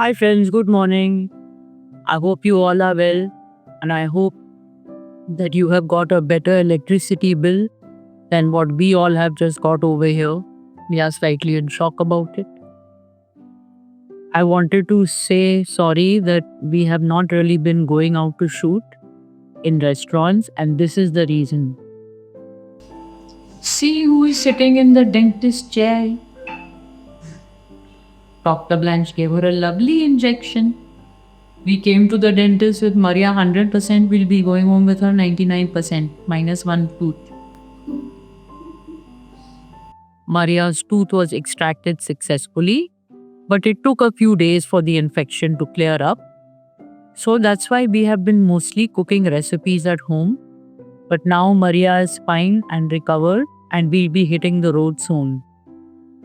Hi, friends, good morning. I hope you all are well, and I hope that you have got a better electricity bill than what we all have just got over here. We are slightly in shock about it. I wanted to say sorry that we have not really been going out to shoot in restaurants, and this is the reason. See who is sitting in the dentist chair. Dr. Blanche gave her a lovely injection. We came to the dentist with Maria 100%, we'll be going home with her 99%, minus one tooth. Maria's tooth was extracted successfully, but it took a few days for the infection to clear up. So that's why we have been mostly cooking recipes at home. But now Maria is fine and recovered, and we'll be hitting the road soon.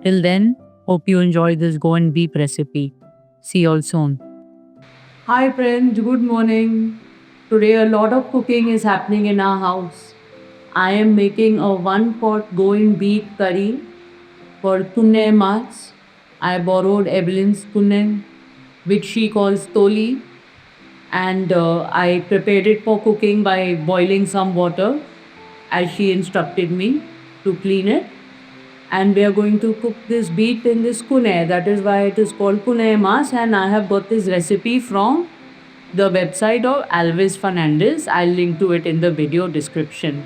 Till then, hope you enjoy this Go and Beep recipe. See you all soon. Hi friends, good morning. Today a lot of cooking is happening in our house. I am making a one pot going beef curry for tunne mas. I borrowed Evelyn's tunne, which she calls toli, and I prepared it for cooking by boiling some water as she instructed me to clean it. And we are going to cook this beef in this kune. That is why it is called kune mas. And I have got this recipe from the website of Alvis Fernandez. I'll link to it in the video description.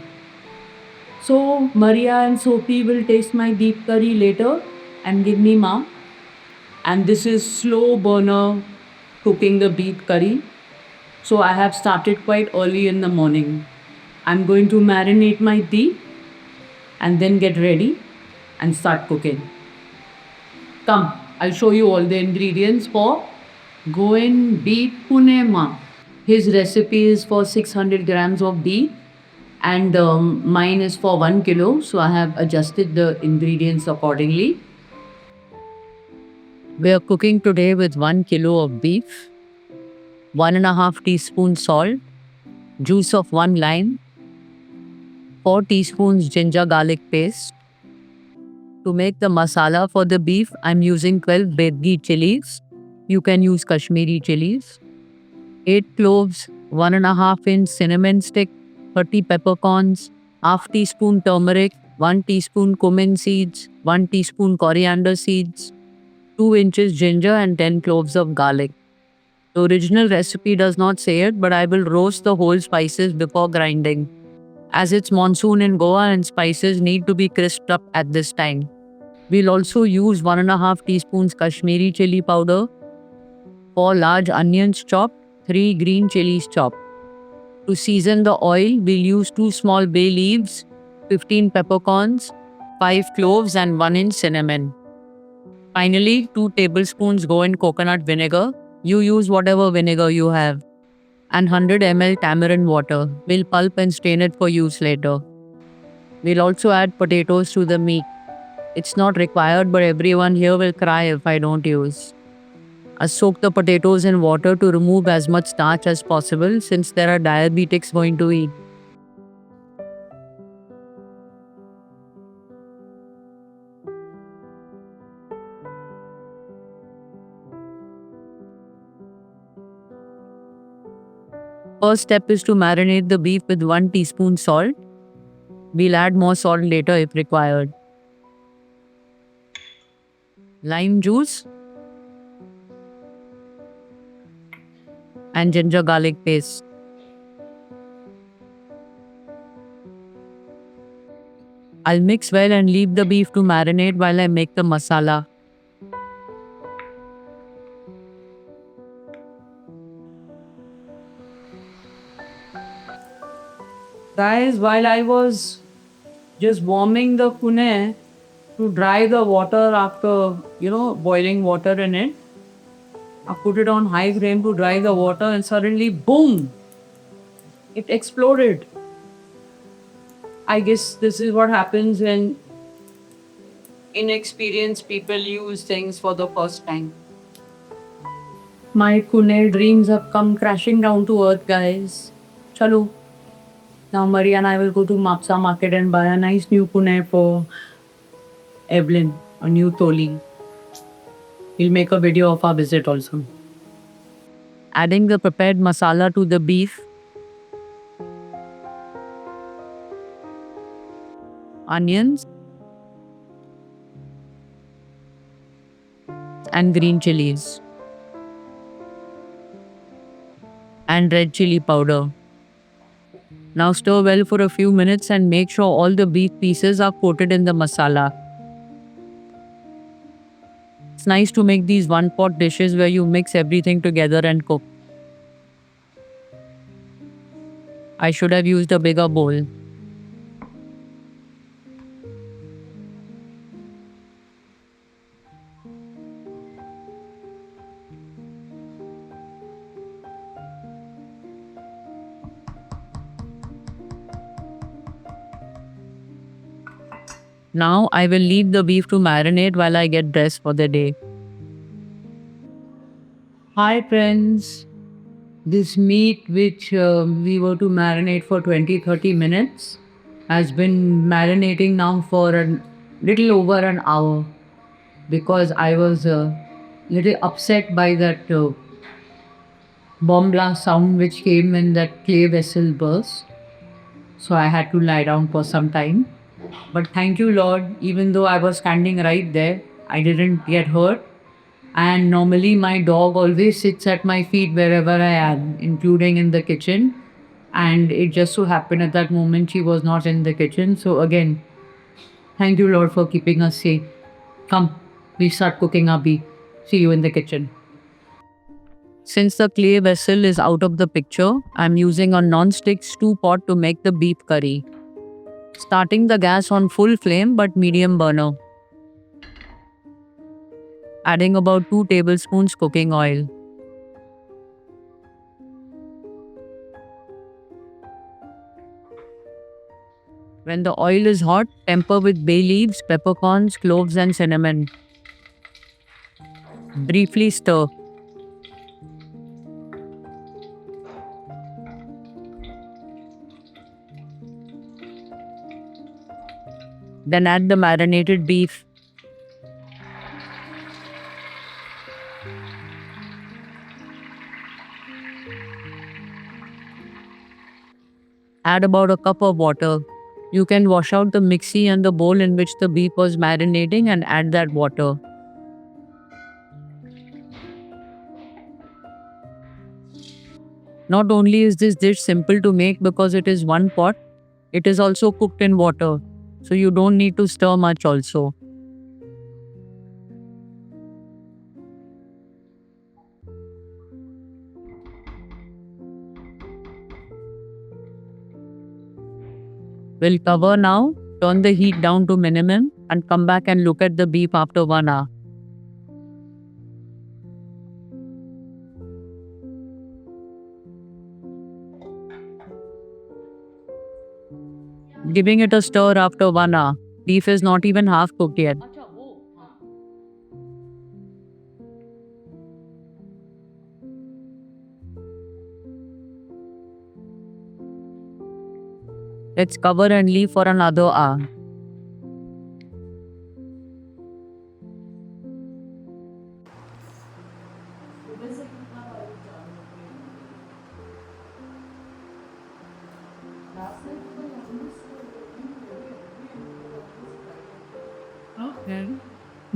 So Maria and Sophie will taste my beef curry later and give me mark. And this is slow burner cooking the beef curry. So I have started quite early in the morning. I'm going to marinate my beef and then get ready and start cooking. Come, I'll show you all the ingredients for Goan beef pune ma. His recipe is for 600 grams of beef and mine is for 1 kilo. So I have adjusted the ingredients accordingly. We are cooking today with 1 kilo of beef, 1.5 teaspoons salt, juice of 1 lime, 4 teaspoons ginger garlic paste. To make the masala for the beef, I'm using 12 bedgi chilies. You can use Kashmiri chilies. 8 cloves, 1.5 inch cinnamon stick, 30 peppercorns, half teaspoon turmeric, 1 teaspoon cumin seeds, 1 teaspoon coriander seeds, 2 inches ginger and 10 cloves of garlic. The original recipe does not say it, but I will roast the whole spices before grinding, as it's monsoon in Goa and spices need to be crisped up at this time. We'll also use 1.5 teaspoons Kashmiri chili powder, 4 large onions chopped, 3 green chilies chopped. To season the oil, we'll use 2 small bay leaves, 15 peppercorns, 5 cloves and 1 inch cinnamon. Finally, 2 tablespoons Goan coconut vinegar. You use whatever vinegar you have. And 100 ml tamarind water. We'll pulp and strain it for use later. We'll also add potatoes to the meat. It's not required, but everyone here will cry if I don't use. I soak the potatoes in water to remove as much starch as possible since there are diabetics going to eat. First step is to marinate the beef with 1 teaspoon salt. We'll add more salt later if required. Lime juice and ginger garlic paste. I'll mix well and leave the beef to marinate while I make the masala. Guys, while I was just warming the kune to dry the water after, boiling water in it, I put it on high flame to dry the water and suddenly, boom, it exploded. I guess this is what happens when inexperienced people use things for the first time. My kune dreams have come crashing down to earth, guys. Chalo. Now Maria and I will go to Mapsa market and buy a nice new kune for Evelyn, a new toli. We'll make a video of our visit also. Adding the prepared masala to the beef, onions, and green chilies, and red chili powder. Now stir well for a few minutes and make sure all the beef pieces are coated in the masala. It's nice to make these one pot dishes where you mix everything together and cook. I should have used a bigger bowl. Now I will leave the beef to marinate while I get dressed for the day. Hi friends, this meat which we were to marinate for 20-30 minutes has been marinating now for a little over an hour because I was a little upset by that bomb blast sound which came when that clay vessel burst. So I had to lie down for some time. But thank you, Lord, even though I was standing right there, I didn't get hurt. And normally, my dog always sits at my feet wherever I am, including in the kitchen. And it just so happened at that moment she was not in the kitchen. So, again, thank you, Lord, for keeping us safe. Come, we start cooking our beef. See you in the kitchen. Since the clay vessel is out of the picture, I'm using a non-stick stew pot to make the beef curry. Starting the gas on full flame but medium burner. Adding about 2 tablespoons cooking oil. When the oil is hot, temper with bay leaves, peppercorns, cloves and cinnamon. Briefly stir. Then add the marinated beef. Add about a cup of water. You can wash out the mixie and the bowl in which the beef was marinating and add that water. Not only is this dish simple to make because it is one pot, it is also cooked in water, so you don't need to stir much also. We'll cover now, turn the heat down to minimum and come back and look at the beef after 1 hour. Giving it a stir after 1 hour. Beef is not even half cooked yet. Let's cover and leave for another hour.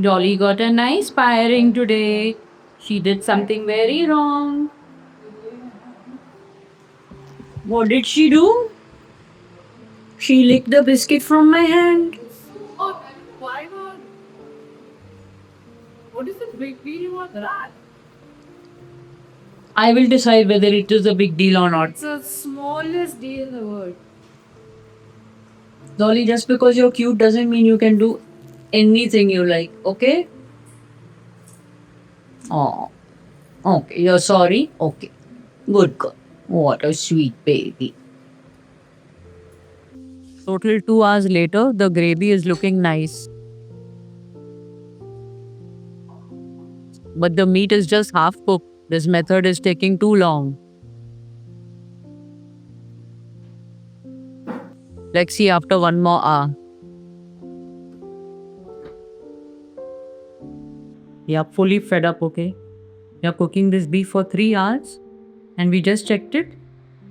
Dolly got a nice firing today. She did something very wrong. What did she do? She licked the biscuit from my hand. Oh, why not? What is the big deal about that? I will decide whether it is a big deal or not. It's the smallest deal in the world. Dolly, just because you're cute doesn't mean you can do anything you like, okay? Oh, okay. You're sorry? Okay. Good girl. What a sweet baby. Total 2 hours later, the gravy is looking nice. But the meat is just half cooked. This method is taking too long. Let's see after 1 more hour. We are fully fed up, okay? We are cooking this beef for 3 hours And we just checked it.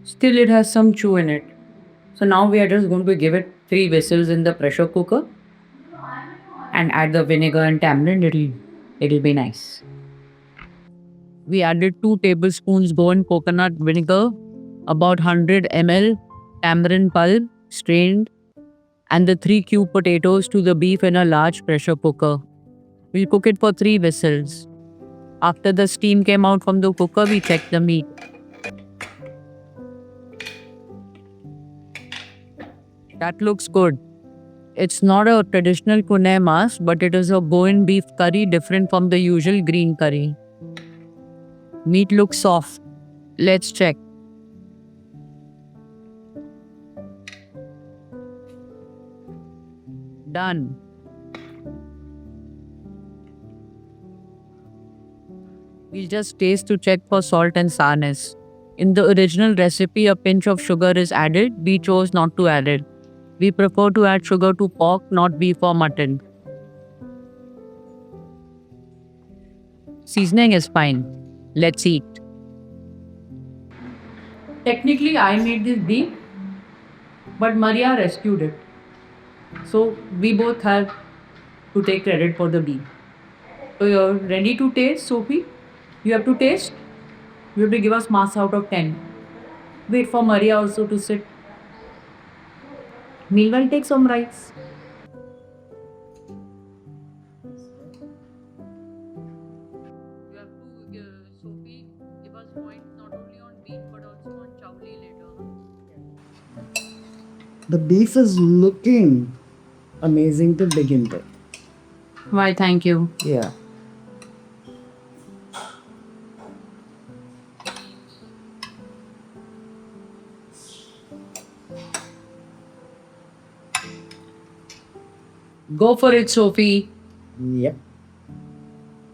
Still, it has some chew in it. So now we are just going to give it 3 whistles in the pressure cooker and add the vinegar and tamarind. It'll be nice. We added 2 tablespoons Goan coconut vinegar, about 100 ml tamarind pulp strained, and the 3 cube potatoes to the beef in a large pressure cooker. We'll cook it for 3 whistles. After the steam came out from the cooker, we checked the meat. That looks good. It's not a traditional Pune mas, but it is a Goan beef curry different from the usual green curry. Meat looks soft. Let's check. Done. We'll just taste to check for salt and sourness. In the original recipe, a pinch of sugar is added. We chose not to add it. We prefer to add sugar to pork, not beef or mutton. Seasoning is fine. Let's eat. Technically, I made this beef, but Maria rescued it. So we both have to take credit for the beef. So you're ready to taste, Sophie? You have to taste. You have to give us marks out of 10. Wait for Maria also to sit. Meanwhile, take some rice. You have to, Sophie, give us points not only on beef but also on chowli later. The beef is looking amazing to begin with. Why, thank you. Yeah. Go for it, Sophie. Yep.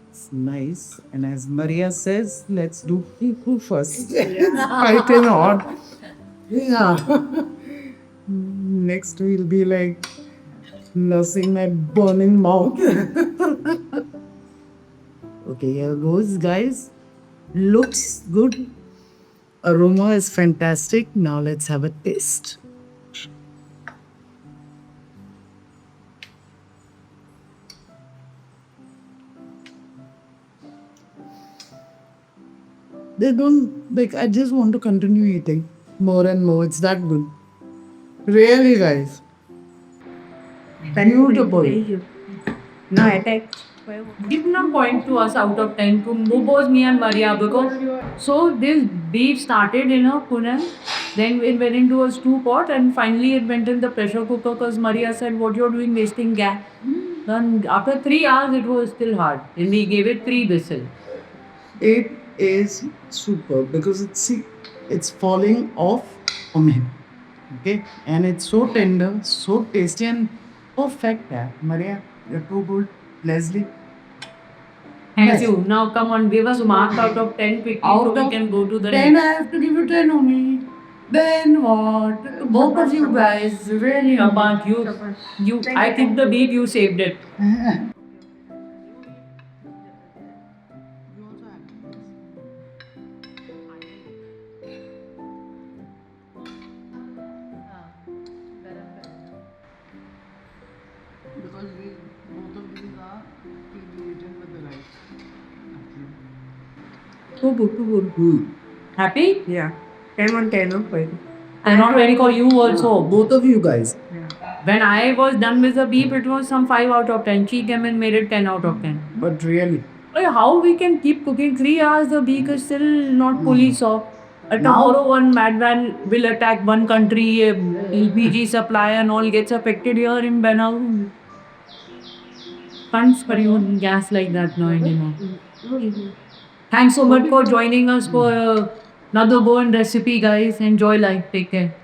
It's nice. And as Maria says, let's do people first. I cannot. Yeah. Next we'll be like nursing my burning mouth. Okay, here goes, guys. Looks good. Aroma is fantastic. Now let's have a taste. They don't like. I just want to continue eating more and more. It's that good. Really, guys. Beautiful. No, attack. Give a point to us out of 10 to both me and Maria because so this beef started in a Pune, then it went into a stew pot and finally it went in the pressure cooker because Maria said, "What you're doing wasting gas." Then after 3 hours it was still hard. And we gave it 3 whistles. It is super because it's falling off on me. Okay, and it's so tender, so tasty, and perfect. Yeah. Maria, you're too good. Leslie. Thank Yes. you. Now come on, give us a mark out of 10 quickly Out so we of can go to the 10, next. I have to give you 10 only. Then what? Both of you guys, really about you. I think the beef you saved it. Because both of these are eaten with the rice. Too good, too good. Happy? Yeah. 10 on 10 of 5. And not very for you also. Both of you guys. When I was done with the beef, it was some 5 out of 10. She came and made it 10 out of 10. But really. Like, how we can keep cooking 3 hours, the beef is still not fully soft. Tomorrow one madman will attack one country, LPG supply and all gets affected here in Benau. Can't spare you on gas like that now anymore. Thanks so much for joining us for another Goan recipe, guys. Enjoy life. Take care.